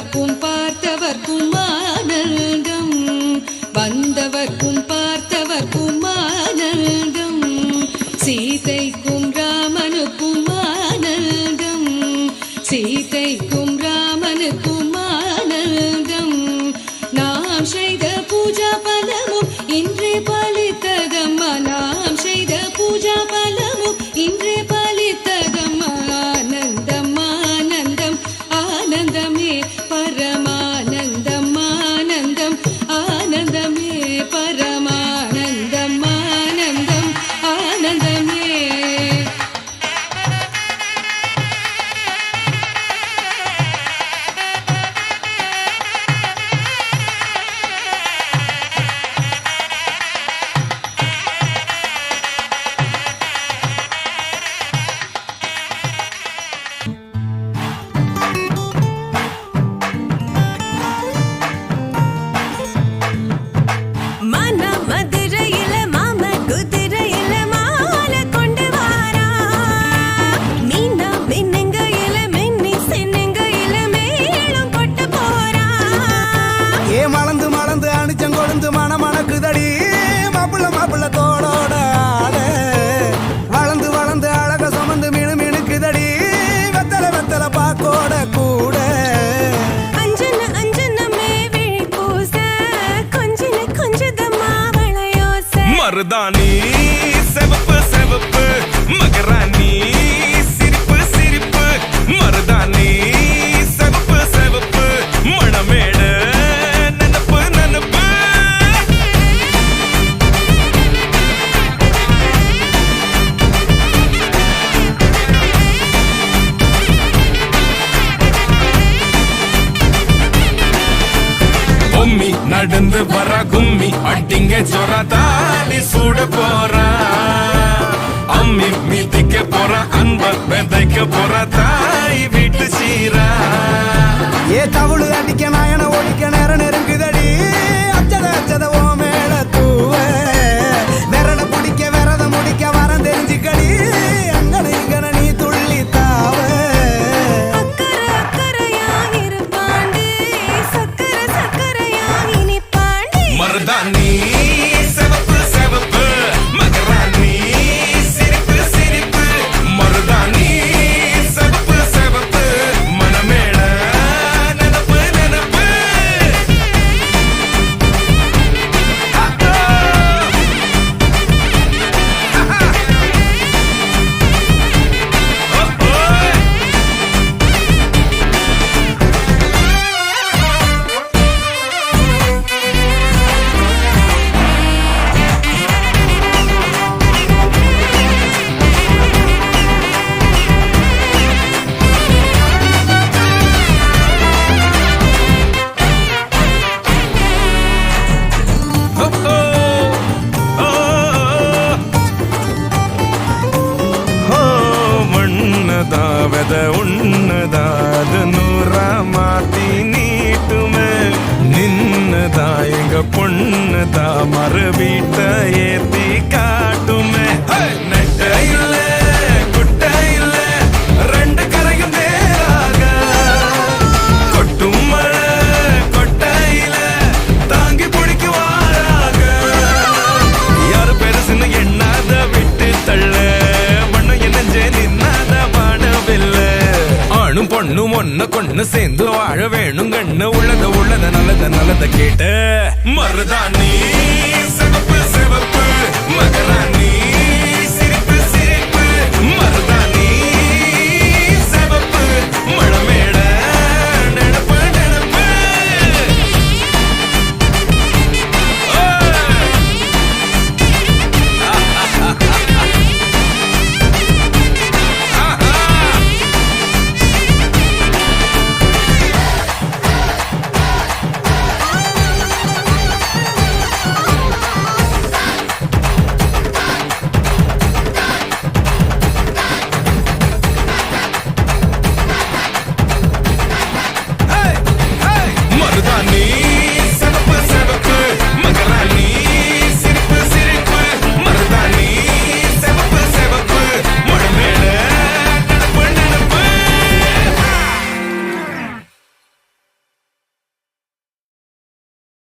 வந்தவர்க்கும் பார்த்தவர்க்கும் ஆனந்தம் வந்தவர்க்கும் பார்த்தவர்க்கும் ஆனந்தம் சீதைக்கும் ராமனுக்கும் ஆனந்தம் சீதைக்கும் ராமனுக்கும் ஆனந்தம் நாம் செய்த பூஜா பலமும் இன்றே பலித்ததம்மா நாம் செய்த பூஜா பலமும் இன்றே பலித்ததம்மா ஆனந்தம் ஆனந்தம் ஆனந்தமே பரமானந்தம் ஆனந்தம் ஆனந்தமே பரமானந்தம் ஆனந்தம் ஆனந்தமே மருதாணி செவப்பு செவப்பு மகராணி சிரிப்பு சிரிப்பு மருதாணி செவப்பு செவப்பு மணமேடு நனப்பு நனப்பு பொம்மி நடந்து வர கும்மி அட்டிங்க ஜொரதாலி சூட போறா அம்மி மீதிக்க போற அன்ப விதைக்க போற தாய் வீட்டு சீரா ஏ தவுளு அடிக்க நாயன ஓடிக்க நேரம் நெருங்குதடி அச்சத அச்சத ஓ மேல தூவ விரட பிடிக்க விரத முடிக்க வரம் தெரிஞ்சுக்கடி அங்கன இங்கன நீ துள்ளி தாவ மருதாணி செவப்பு செவப்பு மகராணி சிரிப்பு சிரிப்பு மருதாணி செவப்பு செவப்பு மணமேட நனப்பு நனப்பு மண்ணதாவத உன்னதாது நூறா மாத்தி நீட்டுமே நின்னதா எங்க பொண்ணுதா மறு வீட்ட ஏத்தி காட்டுமே நெட்ட இல்ல குட்ட இல்ல ரெண்டு கரையும் நேராக கொட்டும் மழை கொட்டையில தாங்கி பிடிக்குவாராக யாரு பெருசுன்னு எண்ணாத விட்டு தள்ள ஆணும் பொண்ணும் ஒன்ன கொண்டு சேர்ந்து வாழ வேணும் கண்ணு உள்ளத நல்லத நல்லத கேட்ட மருதாணி